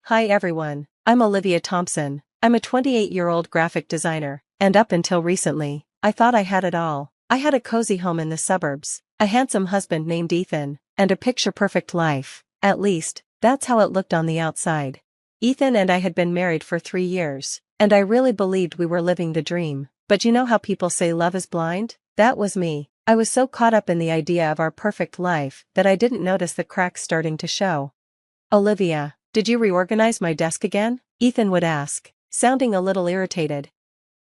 Hi everyone, I'm Olivia Thompson. I'm a 28-year-old graphic designer, and up until recently, I thought I had it all. I had a cozy home in the suburbs, a handsome husband named Ethan, and a picture-perfect life. At least, that's how it looked on the outside. Ethan and I had been married for 3 years, and I really believed we were living the dream. But you know how people say love is blind? That was me. I was so caught up in the idea of our perfect life that I didn't notice the cracks starting to show. Olivia, did you reorganize my desk again? Ethan would ask, sounding a little irritated.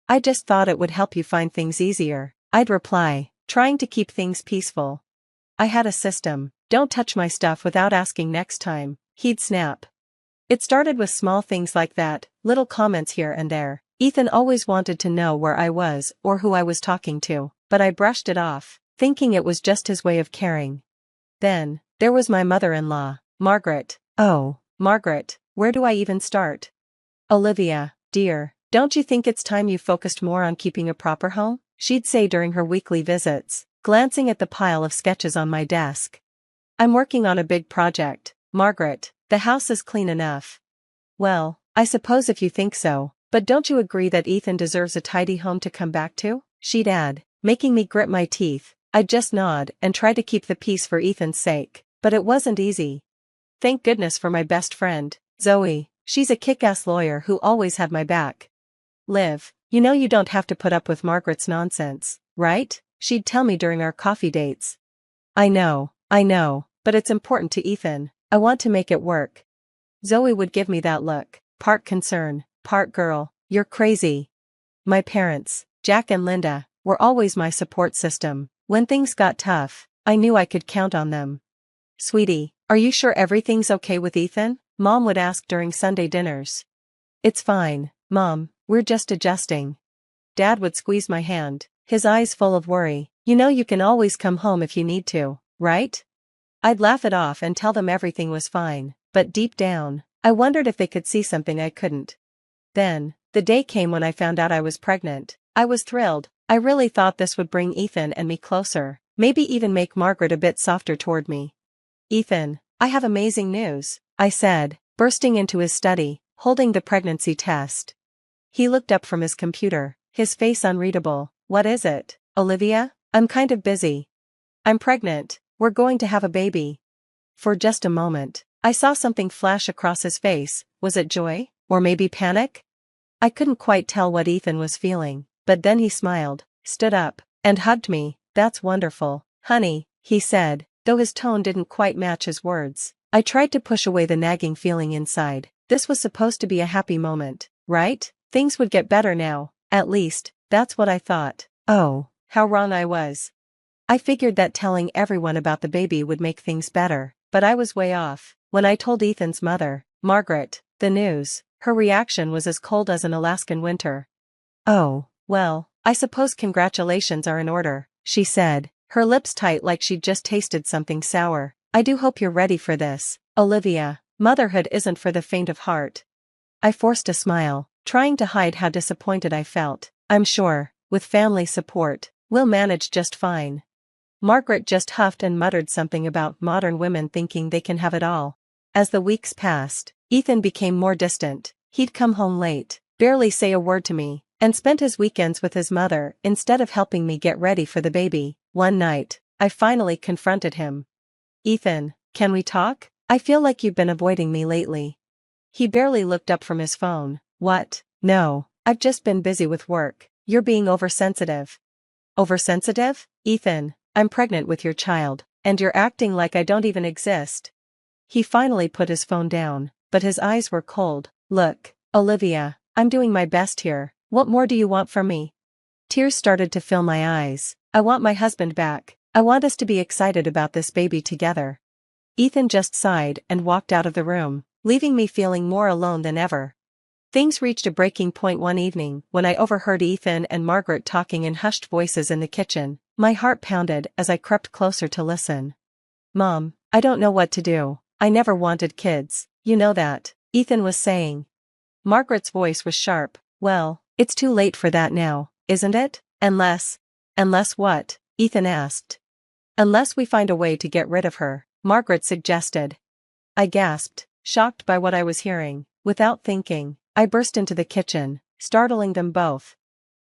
I just thought it would help you find things easier, I'd reply, trying to keep things peaceful. I had a system. Don't touch my stuff without asking next time, he'd snap. It started with small things like that, little comments here and there. Ethan always wanted to know where I was or who I was talking to, but I brushed it off, thinking it was just his way of caring. Then, there was my mother-in-law, Margaret. Oh, Margaret, where do I even start? Olivia, dear, don't you think it's time you focused more on keeping a proper home? She'd say during her weekly visits, glancing at the pile of sketches on my desk. I'm working on a big project, Margaret. The house is clean enough. Well, I suppose if you think so, but don't you agree that Ethan deserves a tidy home to come back to? She'd add, making me grit my teeth. I'd just nod and try to keep the peace for Ethan's sake, but it wasn't easy. Thank goodness for my best friend, Zoe. She's a kick-ass lawyer who always had my back. Liv, you know you don't have to put up with Margaret's nonsense, right? She'd tell me during our coffee dates. I know, but it's important to Ethan. I want to make it work. Zoe would give me that look, part concern, part girl, you're crazy. My parents, Jack and Linda, were always my support system. When things got tough, I knew I could count on them. Sweetie, are you sure everything's okay with Ethan? Mom would ask during Sunday dinners. It's fine, Mom, we're just adjusting. Dad would squeeze my hand, his eyes full of worry. You know you can always come home if you need to, right? I'd laugh it off and tell them everything was fine, but deep down, I wondered if they could see something I couldn't. Then, the day came when I found out I was pregnant. I was thrilled. I really thought this would bring Ethan and me closer, maybe even make Margaret a bit softer toward me. Ethan, I have amazing news, I said, bursting into his study, holding the pregnancy test. He looked up from his computer, his face unreadable. What is it, Olivia? I'm kind of busy. I'm pregnant. We're going to have a baby. For just a moment, I saw something flash across his face. Was it joy? Or maybe panic? I couldn't quite tell what Ethan was feeling, but then he smiled, stood up, and hugged me. That's wonderful, honey, he said, though his tone didn't quite match his words. I tried to push away the nagging feeling inside. This was supposed to be a happy moment, right? Things would get better now, at least, that's what I thought. Oh, how wrong I was. I figured that telling everyone about the baby would make things better, but I was way off. When I told Ethan's mother, Margaret, the news, her reaction was as cold as an Alaskan winter. Oh, well, I suppose congratulations are in order, she said, her lips tight like she'd just tasted something sour. I do hope you're ready for this, Olivia. Motherhood isn't for the faint of heart. I forced a smile, trying to hide how disappointed I felt. I'm sure, with family support, we'll manage just fine. Margaret just huffed and muttered something about modern women thinking they can have it all. As the weeks passed, Ethan became more distant. He'd come home late, barely say a word to me, and spent his weekends with his mother instead of helping me get ready for the baby. One night, I finally confronted him. Ethan, can we talk? I feel like you've been avoiding me lately. He barely looked up from his phone. What? No, I've just been busy with work. You're being oversensitive. Oversensitive? Ethan, I'm pregnant with your child, and you're acting like I don't even exist. He finally put his phone down, but his eyes were cold. Look, Olivia, I'm doing my best here. What more do you want from me? Tears started to fill my eyes. I want my husband back. I want us to be excited about this baby together. Ethan just sighed and walked out of the room, leaving me feeling more alone than ever. Things reached a breaking point one evening when I overheard Ethan and Margaret talking in hushed voices in the kitchen. My heart pounded as I crept closer to listen. Mom, I don't know what to do. I never wanted kids, you know that, Ethan was saying. Margaret's voice was sharp. Well, it's too late for that now, isn't it? Unless what? Ethan asked. Unless we find a way to get rid of her, Margaret suggested. I gasped, shocked by what I was hearing. Without thinking, I burst into the kitchen, startling them both.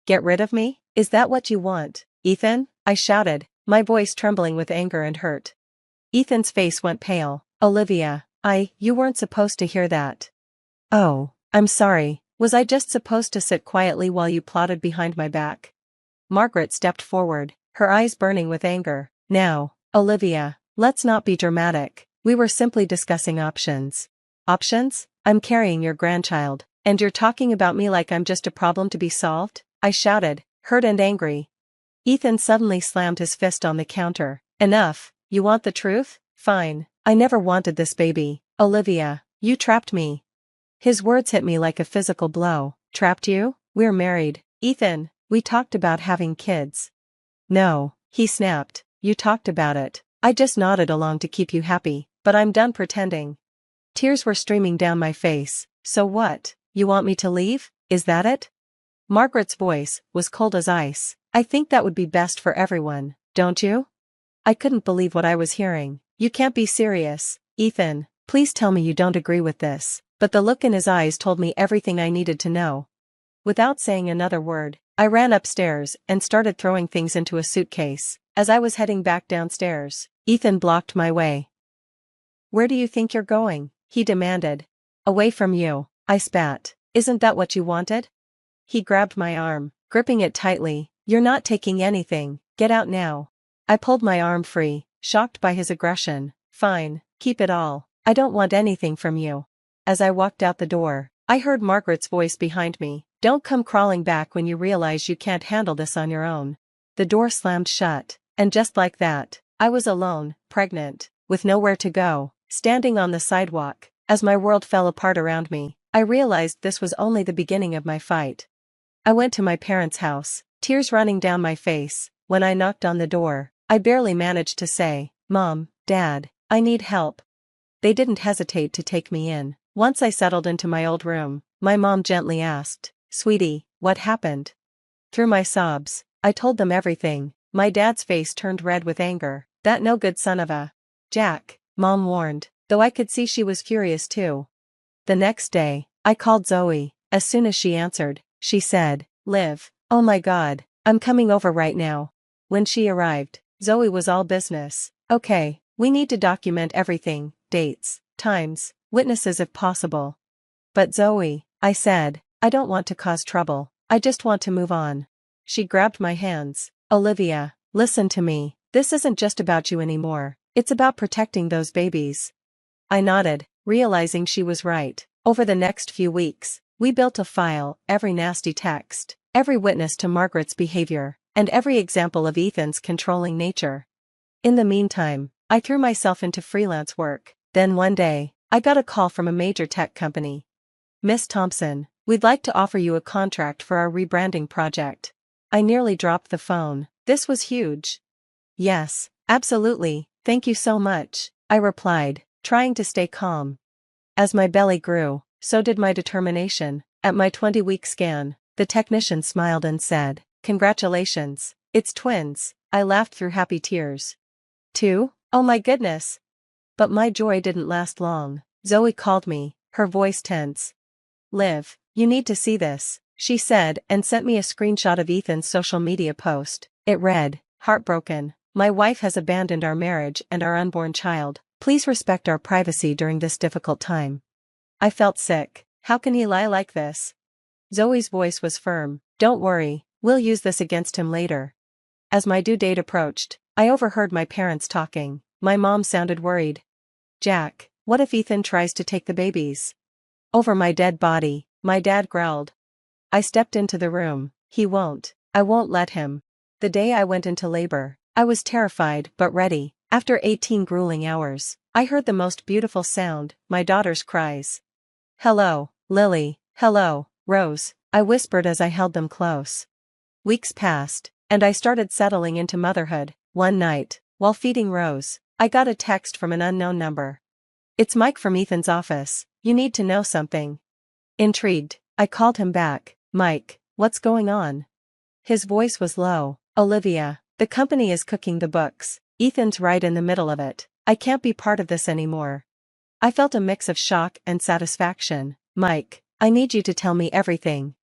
Get rid of me? Is that what you want, Ethan? I shouted, my voice trembling with anger and hurt. Ethan's face went pale. Olivia, you weren't supposed to hear that. Oh, I'm sorry, was I just supposed to sit quietly while you plotted behind my back? Margaret stepped forward, her eyes burning with anger. Now, Olivia, let's not be dramatic, we were simply discussing options. Options? I'm carrying your grandchild, and you're talking about me like I'm just a problem to be solved? I shouted, hurt and angry. Ethan suddenly slammed his fist on the counter. Enough, you want the truth? Fine, I never wanted this baby. Olivia, you trapped me. His words hit me like a physical blow. Trapped you? We're married. Ethan, we talked about having kids. No, he snapped, you talked about it. I just nodded along to keep you happy, but I'm done pretending. Tears were streaming down my face. So what, you want me to leave? Is that it? Margaret's voice was cold as ice. I think that would be best for everyone, don't you? I couldn't believe what I was hearing. You can't be serious, Ethan, please tell me you don't agree with this. But the look in his eyes told me everything I needed to know. Without saying another word, I ran upstairs and started throwing things into a suitcase. As I was heading back downstairs, Ethan blocked my way. Where do you think you're going? He demanded. Away from you, I spat. Isn't that what you wanted? He grabbed my arm, gripping it tightly. You're not taking anything, get out now. I pulled my arm free, shocked by his aggression. Fine, keep it all, I don't want anything from you. As I walked out the door, I heard Margaret's voice behind me. Don't come crawling back when you realize you can't handle this on your own. The door slammed shut, and just like that, I was alone, pregnant, with nowhere to go, standing on the sidewalk. As my world fell apart around me, I realized this was only the beginning of my fight. I went to my parents' house, tears running down my face. When I knocked on the door, I barely managed to say, Mom, Dad, I need help. They didn't hesitate to take me in. Once I settled into my old room, my mom gently asked, Sweetie, what happened? Through my sobs, I told them everything. My dad's face turned red with anger. That no good son of a Jack, Mom warned, though I could see she was furious too. The next day, I called Zoe. As soon as she answered, she said, Liv, oh my God, I'm coming over right now. When she arrived, Zoe was all business. Okay, we need to document everything, dates, times, witnesses if possible. But Zoe, I said, I don't want to cause trouble, I just want to move on. She grabbed my hands. Olivia, listen to me, this isn't just about you anymore, it's about protecting those babies. I nodded, realizing she was right. Over the next few weeks, we built a file, every nasty text, every witness to Margaret's behavior, and every example of Ethan's controlling nature. In the meantime, I threw myself into freelance work. Then one day, I got a call from a major tech company. Miss Thompson, we'd like to offer you a contract for our rebranding project. I nearly dropped the phone. This was huge. Yes, absolutely, thank you so much, I replied, trying to stay calm. As my belly grew, so did my determination. At my 20-week scan, the technician smiled and said, Congratulations, it's twins. I laughed through happy tears. 2? Oh my goodness! But my joy didn't last long. Zoe called me, her voice tense. Liv, you need to see this, she said and sent me a screenshot of Ethan's social media post. It read, Heartbroken, my wife has abandoned our marriage and our unborn child. Please respect our privacy during this difficult time. I felt sick. How can he lie like this? Zoe's voice was firm. Don't worry, we'll use this against him later. As my due date approached, I overheard my parents talking. My mom sounded worried. Jack, what if Ethan tries to take the babies? Over my dead body, my dad growled. I stepped into the room. He won't. I won't let him. The day I went into labor, I was terrified but ready. After 18 grueling hours, I heard the most beautiful sound, my daughter's cries. Hello, Lily, hello, Rose, I whispered as I held them close. Weeks passed, and I started settling into motherhood. One night, while feeding Rose, I got a text from an unknown number. It's Mike from Ethan's office, you need to know something. Intrigued, I called him back. Mike, what's going on? His voice was low. Olivia, the company is cooking the books. Ethan's right in the middle of it. I can't be part of this anymore. I felt a mix of shock and satisfaction. Mike, I need you to tell me everything.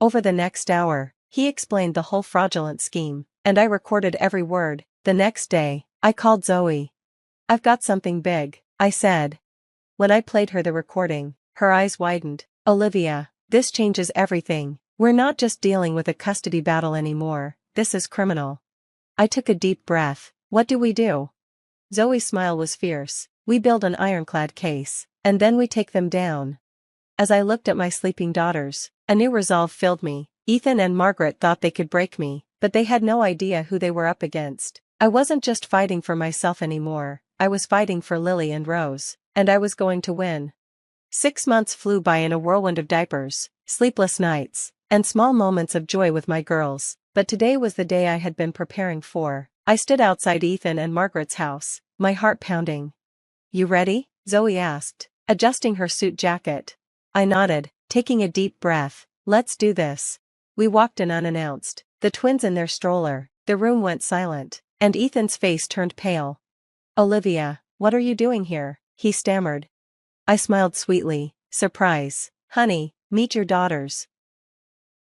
Over the next hour, he explained the whole fraudulent scheme, and I recorded every word. The next day, I called Zoe. I've got something big, I said. When I played her the recording, her eyes widened. Olivia, this changes everything. We're not just dealing with a custody battle anymore, this is criminal. I took a deep breath. What do we do? Zoe's smile was fierce. We build an ironclad case, and then we take them down. As I looked at my sleeping daughters, a new resolve filled me. Ethan and Margaret thought they could break me, but they had no idea who they were up against. I wasn't just fighting for myself anymore, I was fighting for Lily and Rose, and I was going to win. 6 months flew by in a whirlwind of diapers, sleepless nights, and small moments of joy with my girls, but today was the day I had been preparing for. I stood outside Ethan and Margaret's house, my heart pounding. You ready? Zoe asked, adjusting her suit jacket. I nodded, taking a deep breath. Let's do this. We walked in unannounced, the twins in their stroller. The room went silent, and Ethan's face turned pale. Olivia, what are you doing here? He stammered. I smiled sweetly. Surprise. Honey, meet your daughters.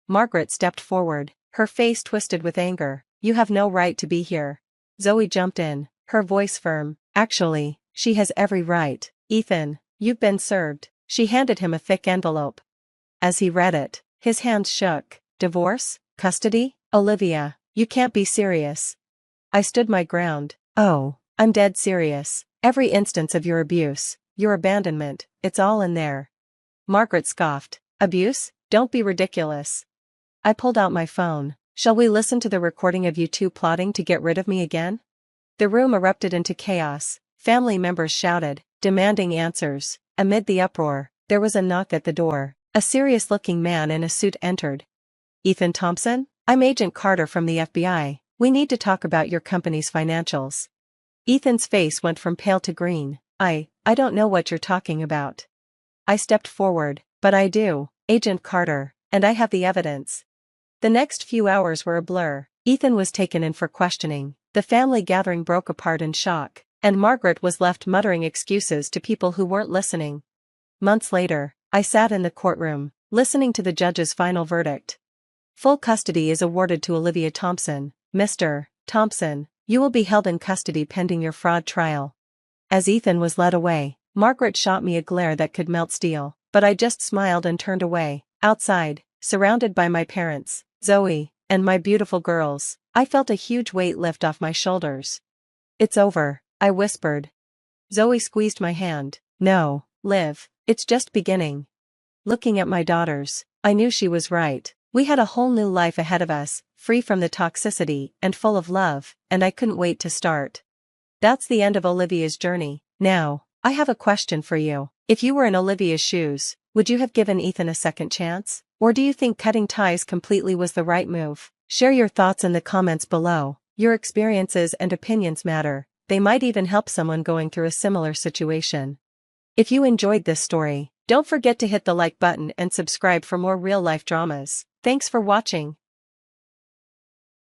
Margaret stepped forward, her face twisted with anger. You have no right to be here. Zoe jumped in, her voice firm. Actually, she has every right. Ethan, you've been served. She handed him a thick envelope. As he read it, his hands shook. Divorce? Custody? Olivia, you can't be serious. I stood my ground. Oh, I'm dead serious. Every instance of your abuse, your abandonment, it's all in there. Margaret scoffed. Abuse? Don't be ridiculous. I pulled out my phone. Shall we listen to the recording of you two plotting to get rid of me again? The room erupted into chaos. Family members shouted, demanding answers. Amid the uproar, there was a knock at the door. A serious-looking man in a suit entered. Ethan Thompson? I'm Agent Carter from the FBI. We need to talk about your company's financials. Ethan's face went from pale to green. I don't know what you're talking about. I stepped forward. But I do, Agent Carter, and I have the evidence. The next few hours were a blur. Ethan was taken in for questioning. The family gathering broke apart in shock, and Margaret was left muttering excuses to people who weren't listening. Months later, I sat in the courtroom, listening to the judge's final verdict. Full custody is awarded to Olivia Thompson. Mr. Thompson, you will be held in custody pending your fraud trial. As Ethan was led away, Margaret shot me a glare that could melt steel, but I just smiled and turned away. Outside, surrounded by my parents, Zoe, and my beautiful girls, I felt a huge weight lift off my shoulders. It's over, I whispered. Zoe squeezed my hand. No, Liv, it's just beginning. Looking at my daughters, I knew she was right. We had a whole new life ahead of us, free from the toxicity and full of love, and I couldn't wait to start. That's the end of Olivia's journey. Now, I have a question for you. If you were in Olivia's shoes, would you have given Ethan a second chance? Or do you think cutting ties completely was the right move? Share your thoughts in the comments below. Your experiences and opinions matter. They might even help someone going through a similar situation. If you enjoyed this story, don't forget to hit the like button and subscribe for more real-life dramas. Thanks for watching.